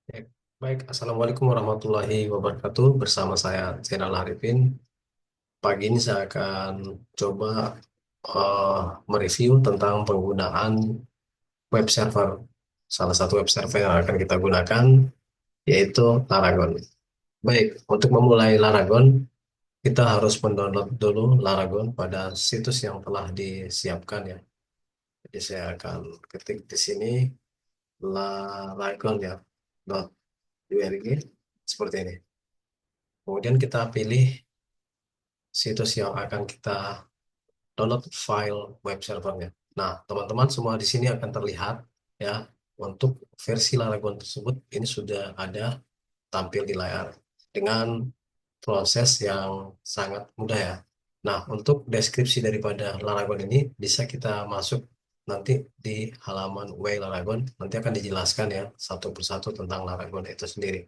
Ya, baik, Assalamualaikum warahmatullahi wabarakatuh. Bersama saya Zainal Arifin. Pagi ini saya akan coba eh, mereview tentang penggunaan web server. Salah satu web server yang akan kita gunakan yaitu Laragon. Baik, untuk memulai Laragon, kita harus mendownload dulu Laragon pada situs yang telah disiapkan ya. Jadi saya akan ketik di sini Laragon ya, .org seperti ini. Kemudian kita pilih situs yang akan kita download file web servernya. Nah, teman-teman semua di sini akan terlihat ya untuk versi Laragon tersebut ini sudah ada tampil di layar dengan proses yang sangat mudah ya. Nah, untuk deskripsi daripada Laragon ini bisa kita masuk nanti di halaman Way Laragon, nanti akan dijelaskan ya satu persatu tentang Laragon itu sendiri.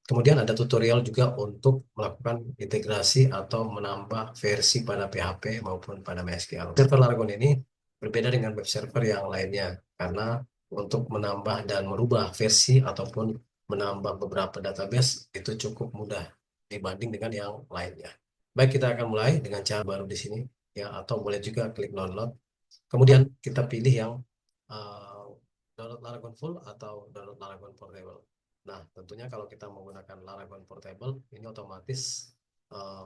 Kemudian ada tutorial juga untuk melakukan integrasi atau menambah versi pada PHP maupun pada MySQL. Server Laragon ini berbeda dengan web server yang lainnya karena untuk menambah dan merubah versi ataupun menambah beberapa database itu cukup mudah dibanding dengan yang lainnya. Baik, kita akan mulai dengan cara baru di sini ya, atau boleh juga klik download. Kemudian kita pilih yang uh, download Laragon full atau download Laragon portable. Nah, tentunya kalau kita menggunakan Laragon portable, ini otomatis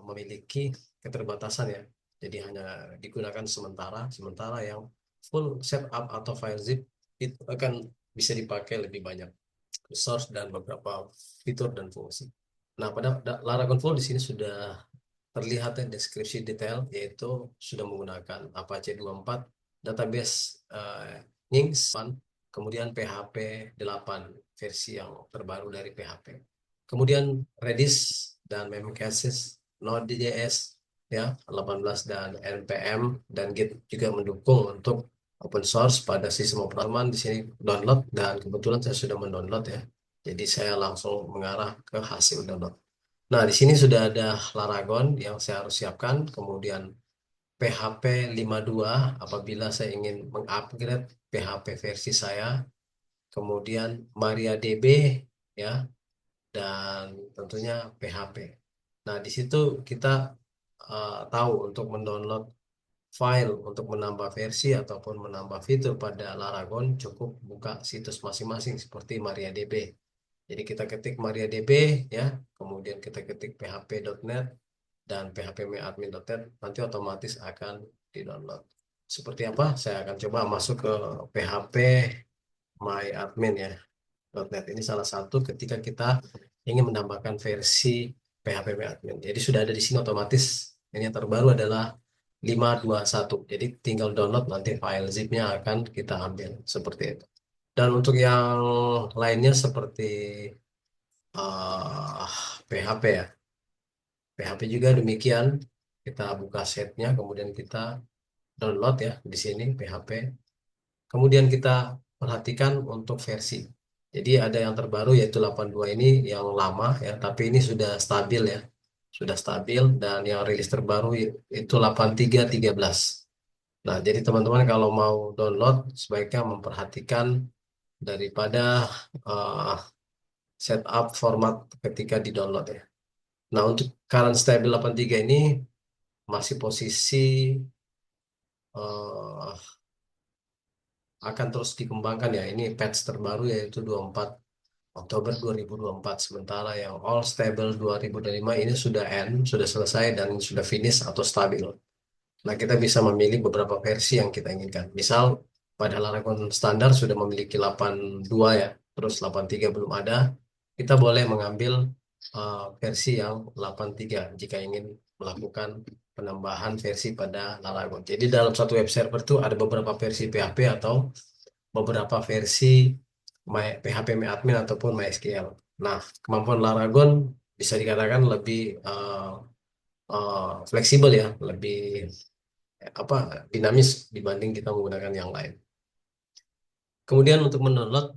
memiliki keterbatasan ya. Jadi hanya digunakan sementara, sementara yang full setup atau file zip itu akan bisa dipakai lebih banyak resource dan beberapa fitur dan fungsi. Nah, pada Laragon full di sini sudah terlihat ya deskripsi detail, yaitu sudah menggunakan Apache 24, database Nginx, kemudian PHP 8 versi yang terbaru dari PHP. Kemudian Redis dan Memcache, Node.js ya 18 dan npm dan Git juga mendukung untuk open source pada sistem operasional. Di sini download dan kebetulan saya sudah mendownload ya. Jadi saya langsung mengarah ke hasil download. Nah, di sini sudah ada Laragon yang saya harus siapkan, kemudian PHP 52 apabila saya ingin mengupgrade PHP versi saya, kemudian MariaDB ya, dan tentunya PHP. Nah, di situ kita tahu untuk mendownload file untuk menambah versi ataupun menambah fitur pada Laragon cukup buka situs masing-masing seperti MariaDB. Jadi kita ketik MariaDB ya, kemudian kita ketik php.net dan phpMyAdmin.net, nanti otomatis akan di-download. Seperti apa? Saya akan coba masuk ke phpMyAdmin ya, .net. Ini salah satu ketika kita ingin menambahkan versi phpMyAdmin. Jadi sudah ada di sini otomatis. Ini yang terbaru adalah 521. Jadi tinggal download, nanti file zipnya akan kita ambil seperti itu. Dan untuk yang lainnya seperti uh, PHP ya. PHP juga demikian. Kita buka setnya, kemudian kita download ya di sini PHP. Kemudian kita perhatikan untuk versi. Jadi ada yang terbaru yaitu 82 ini yang lama ya, tapi ini sudah stabil ya. Sudah stabil dan yang rilis terbaru itu 8313. Nah, jadi teman-teman kalau mau download sebaiknya memperhatikan daripada uh, setup format ketika di-download ya. Nah, untuk current stable 83 ini masih posisi eh, akan terus dikembangkan ya. Ini patch terbaru yaitu 24 Oktober 2024. Sementara yang all stable 2005 ini sudah end, sudah selesai dan sudah finish atau stabil. Nah, kita bisa memilih beberapa versi yang kita inginkan. Misal pada Laragon standar sudah memiliki 82 ya, terus 83 belum ada. Kita boleh mengambil versi yang 83 jika ingin melakukan penambahan versi pada Laragon. Jadi dalam satu web server itu ada beberapa versi PHP atau beberapa versi PHP admin ataupun MySQL. Nah, kemampuan Laragon bisa dikatakan lebih fleksibel ya, lebih apa dinamis dibanding kita menggunakan yang lain. Kemudian untuk mendownload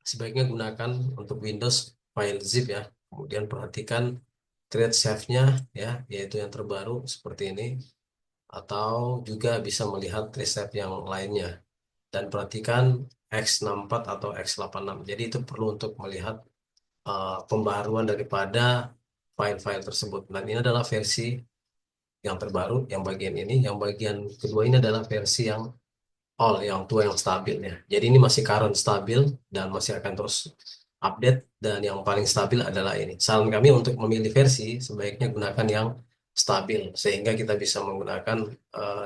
sebaiknya gunakan untuk Windows file zip ya. Kemudian perhatikan create save-nya ya, yaitu yang terbaru seperti ini, atau juga bisa melihat resep yang lainnya. Dan perhatikan X64 atau X86. Jadi itu perlu untuk melihat pembaruan daripada file-file tersebut. Dan ini adalah versi yang terbaru, yang bagian ini. Yang bagian kedua ini adalah versi yang all, yang tua, yang stabil ya. Jadi ini masih current stabil dan masih akan terus update, dan yang paling stabil adalah ini. Saran kami untuk memilih versi sebaiknya gunakan yang stabil sehingga kita bisa menggunakan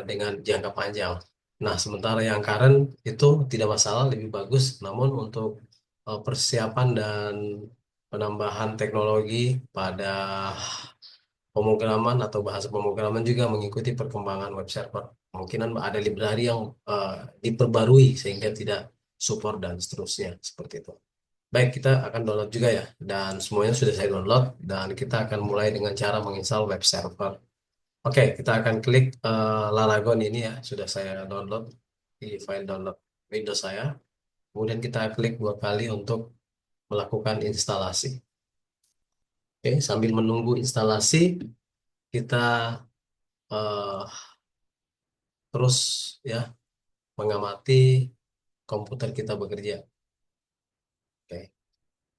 dengan jangka panjang. Nah, sementara yang current itu tidak masalah, lebih bagus. Namun untuk persiapan dan penambahan teknologi pada pemrograman atau bahasa pemrograman juga mengikuti perkembangan web server. Kemungkinan ada library yang diperbarui sehingga tidak support dan seterusnya seperti itu. Baik, kita akan download juga ya. Dan semuanya sudah saya download dan kita akan mulai dengan cara menginstal web server. Oke, kita akan klik Laragon ini ya. Sudah saya download di file download Windows saya. Kemudian kita klik 2 kali untuk melakukan instalasi. Oke, sambil menunggu instalasi, kita eh, terus ya mengamati komputer kita bekerja. Oke.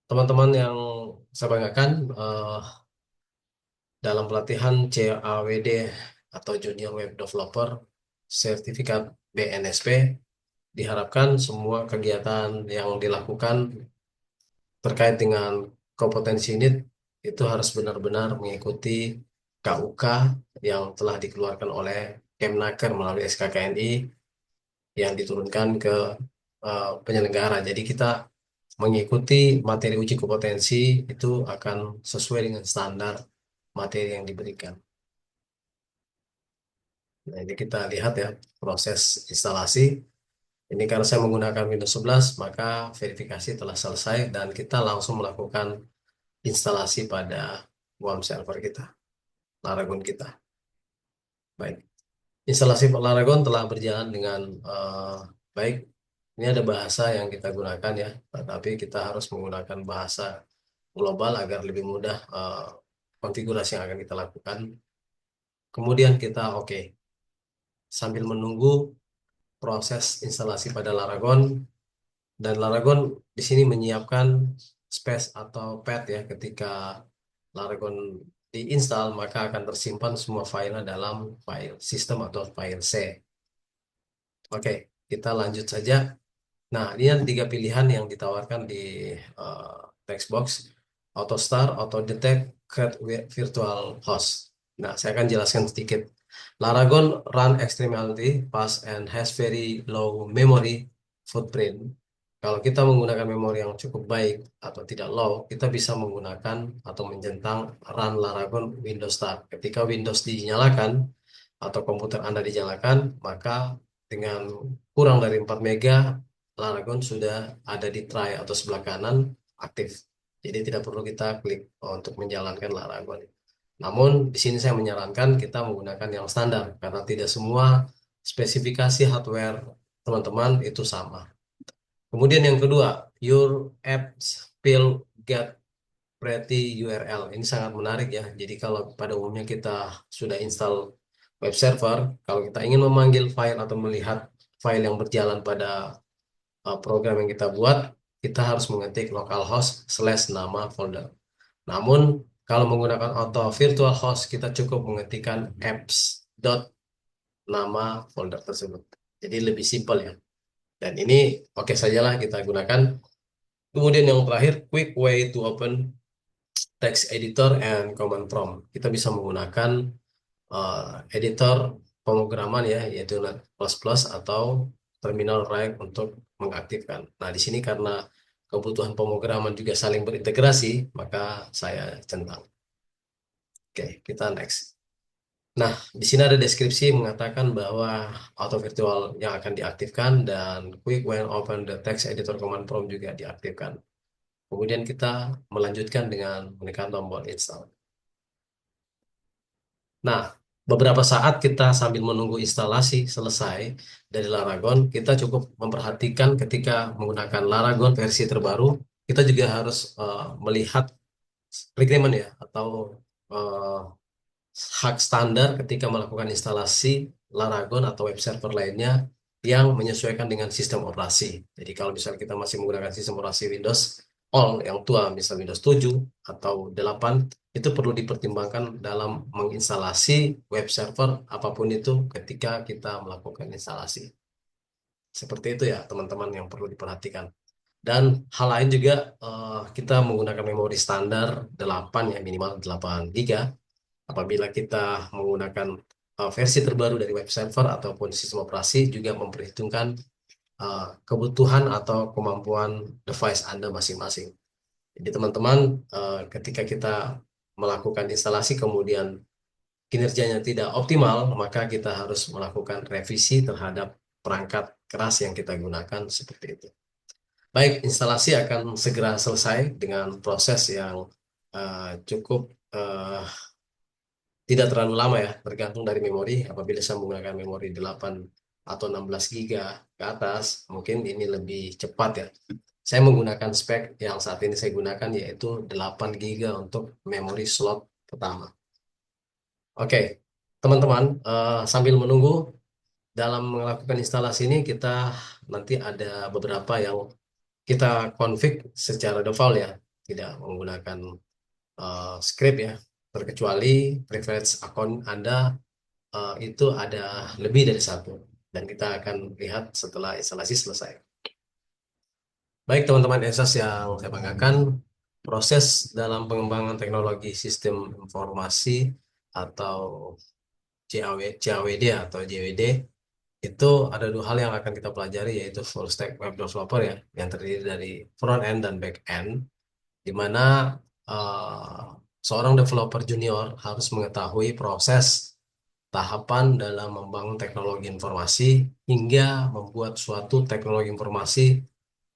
Teman-teman yang saya banggakan, dalam pelatihan CAWD atau Junior Web Developer Sertifikat BNSP, diharapkan semua kegiatan yang dilakukan terkait dengan kompetensi unit itu harus benar-benar mengikuti KUK yang telah dikeluarkan oleh Kemnaker melalui SKKNI yang diturunkan ke penyelenggara. Jadi kita mengikuti materi uji kompetensi itu akan sesuai dengan standar materi yang diberikan. Nah, ini kita lihat ya proses instalasi. Ini karena saya menggunakan Windows 11, maka verifikasi telah selesai dan kita langsung melakukan instalasi pada WAM server kita, Laragon kita. Baik, instalasi Laragon telah berjalan dengan baik. Ini ada bahasa yang kita gunakan ya, tetapi kita harus menggunakan bahasa global agar lebih mudah konfigurasi yang akan kita lakukan. Kemudian kita oke. Sambil menunggu proses instalasi pada Laragon, dan Laragon di sini menyiapkan space atau path ya, ketika Laragon diinstal maka akan tersimpan semua file dalam file system atau file C. Oke, kita lanjut saja. Nah, ini ada 3 pilihan yang ditawarkan di uh, text box: auto start, auto detect, create virtual host. Nah, saya akan jelaskan sedikit. Laragon run extremely fast and has very low memory footprint. Kalau kita menggunakan memori yang cukup baik atau tidak low, kita bisa menggunakan atau menjentang run Laragon Windows Start. Ketika Windows dinyalakan atau komputer Anda dinyalakan, maka dengan kurang dari 4 mega, Laragon sudah ada di tray atau sebelah kanan aktif. Jadi tidak perlu kita klik untuk menjalankan Laragon. Namun di sini saya menyarankan kita menggunakan yang standar karena tidak semua spesifikasi hardware teman-teman itu sama. Kemudian yang kedua, your apps will get pretty URL. Ini sangat menarik ya. Jadi kalau pada umumnya kita sudah install web server, kalau kita ingin memanggil file atau melihat file yang berjalan pada program yang kita buat, kita harus mengetik localhost slash nama folder. Namun kalau menggunakan auto virtual host, kita cukup mengetikkan apps dot nama folder tersebut. Jadi lebih simpel ya. Dan ini oke sajalah kita gunakan. Kemudian yang terakhir, quick way to open text editor and command prompt. Kita bisa menggunakan editor pemrograman ya, yaitu Notepad+ atau Terminal Rag untuk mengaktifkan. Nah, di sini karena kebutuhan pemrograman juga saling berintegrasi, maka saya centang. Oke, kita next. Nah, di sini ada deskripsi mengatakan bahwa auto virtual yang akan diaktifkan dan quick when open the text editor command prompt juga diaktifkan. Kemudian kita melanjutkan dengan menekan tombol install. Nah, beberapa saat kita sambil menunggu instalasi selesai dari Laragon, kita cukup memperhatikan ketika menggunakan Laragon versi terbaru, kita juga harus melihat requirement ya, atau uh, hak standar ketika melakukan instalasi Laragon atau web server lainnya yang menyesuaikan dengan sistem operasi. Jadi kalau misalnya kita masih menggunakan sistem operasi Windows, all yang tua, misalnya Windows 7 atau 8, itu perlu dipertimbangkan dalam menginstalasi web server apapun itu ketika kita melakukan instalasi. Seperti itu ya teman-teman yang perlu diperhatikan. Dan hal lain juga, kita menggunakan memori standar 8 ya, minimal 8 giga. Apabila kita menggunakan versi terbaru dari web server ataupun sistem operasi, juga memperhitungkan kebutuhan atau kemampuan device Anda masing-masing. Jadi teman-teman, ketika kita melakukan instalasi kemudian kinerjanya tidak optimal, maka kita harus melakukan revisi terhadap perangkat keras yang kita gunakan seperti itu. Baik, instalasi akan segera selesai dengan proses yang cukup tidak terlalu lama ya, tergantung dari memori. Apabila saya menggunakan memori 8 atau 16 giga ke atas, mungkin ini lebih cepat ya. Saya menggunakan spek yang saat ini saya gunakan yaitu 8 giga untuk memori slot pertama. Oke, teman-teman, sambil menunggu dalam melakukan instalasi ini kita nanti ada beberapa yang kita config secara default ya, tidak menggunakan script ya, terkecuali privilege akun Anda itu ada lebih dari satu, dan kita akan lihat setelah instalasi selesai. Baik teman-teman ESAS yang saya banggakan, proses dalam pengembangan teknologi sistem informasi atau CAWD atau JWD itu ada dua hal yang akan kita pelajari, yaitu full stack web developer ya, yang terdiri dari front end dan back end, di mana eh, seorang developer junior harus mengetahui proses tahapan dalam membangun teknologi informasi hingga membuat suatu teknologi informasi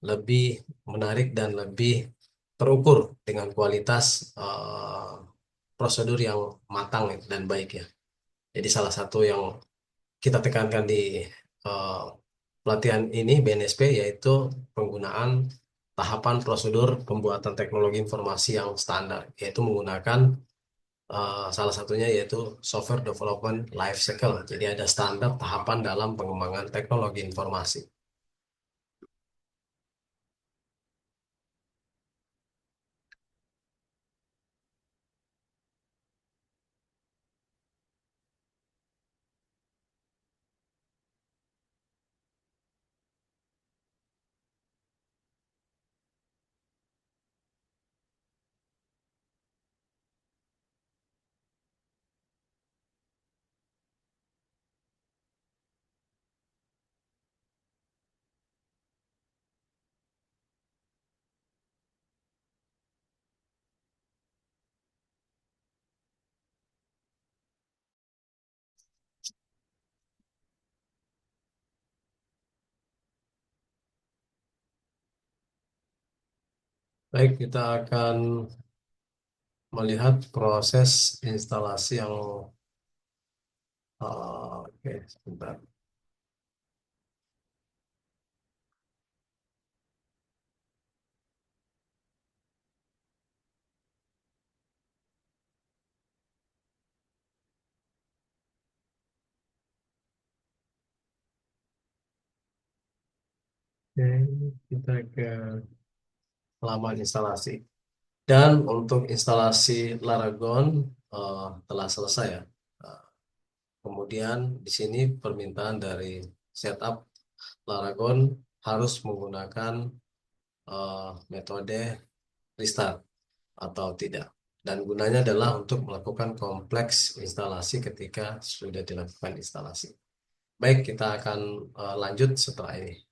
lebih menarik dan lebih terukur dengan kualitas prosedur yang matang dan baik ya. Jadi salah satu yang kita tekankan di eh, pelatihan ini BNSP yaitu penggunaan tahapan prosedur pembuatan teknologi informasi yang standar, yaitu menggunakan salah satunya yaitu software development life cycle. Jadi ada standar tahapan dalam pengembangan teknologi informasi. Baik, kita akan melihat proses instalasi yang oke, sebentar. Oke, kita ke halaman instalasi. Dan untuk instalasi Laragon telah selesai ya. Eh, Kemudian di sini permintaan dari setup Laragon harus menggunakan metode restart atau tidak. Dan gunanya adalah untuk melakukan kompleks instalasi ketika sudah dilakukan instalasi. Baik, kita akan lanjut setelah ini.